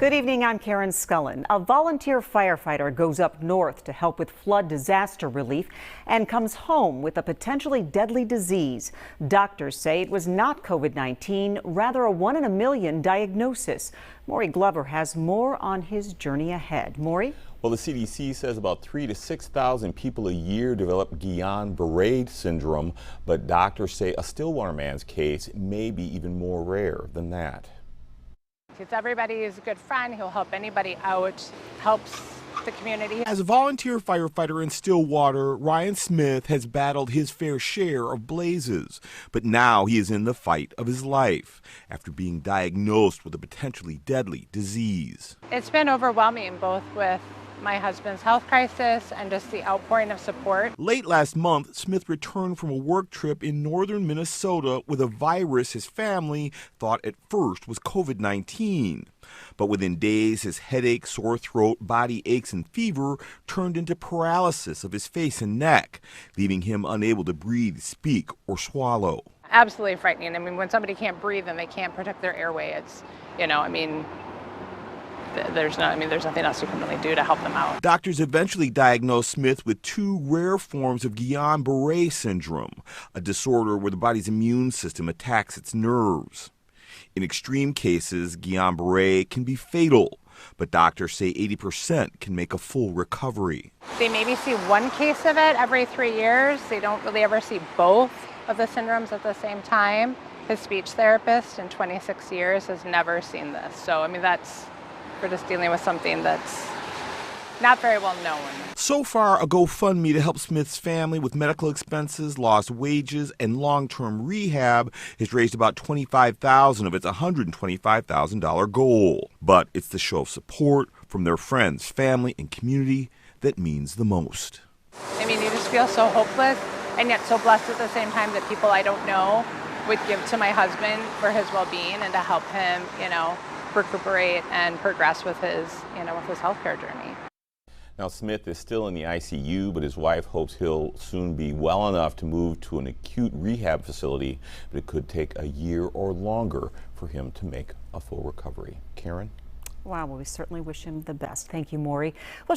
Good evening, I'm Karen Scullin. A volunteer firefighter goes up north to help with flood disaster relief and comes home with a potentially deadly disease. Doctors say it was not COVID-19, rather a 1 in a million diagnosis. Maury Glover has more on his journey ahead. Maury? Well, the CDC says about 3,000 to 6,000 people a year develop Guillain-Barre syndrome, but doctors say a Stillwater man's case may be even more rare than that. It's everybody's good friend. He'll help anybody out, helps the community. As a volunteer firefighter in Stillwater, Ryan Smith has battled his fair share of blazes. But now he is in the fight of his life after being diagnosed with a potentially deadly disease. It's been overwhelming, both with my husband's health crisis and just the outpouring of support. Late last month, Smith returned from a work trip in northern Minnesota with a virus his family thought at first was COVID-19. But within days, his headache, sore throat, body aches, and fever turned into paralysis of his face and neck, leaving him unable to breathe, speak, or swallow. Absolutely frightening. I mean, when somebody can't breathe and they can't protect their airway, it's, there's nothing else you can really do to help them out. Doctors eventually diagnosed Smith with two rare forms of Guillain-Barre syndrome, a disorder where the body's immune system attacks its nerves. In extreme cases, Guillain-Barre can be fatal, but doctors say 80% can make a full recovery. They maybe see one case of it every 3 years. They don't really ever see both of the syndromes at the same time. His speech therapist in 26 years has never seen this. So, we're just dealing with something that's not very well known. So far, a GoFundMe to help Smith's family with medical expenses, lost wages, and long-term rehab has raised about $25,000 of its $125,000 goal. But it's the show of support from their friends, family, and community that means the most. You just feel so hopeless and yet so blessed at the same time that people I don't know would give to my husband for his well-being and to help him, recuperate and progress with his healthcare journey. Now, Smith is still in the ICU, but his wife hopes he'll soon be well enough to move to an acute rehab facility, but it could take a year or longer for him to make a full recovery. Karen? Wow, well, we certainly wish him the best. Thank you, Maury. Well,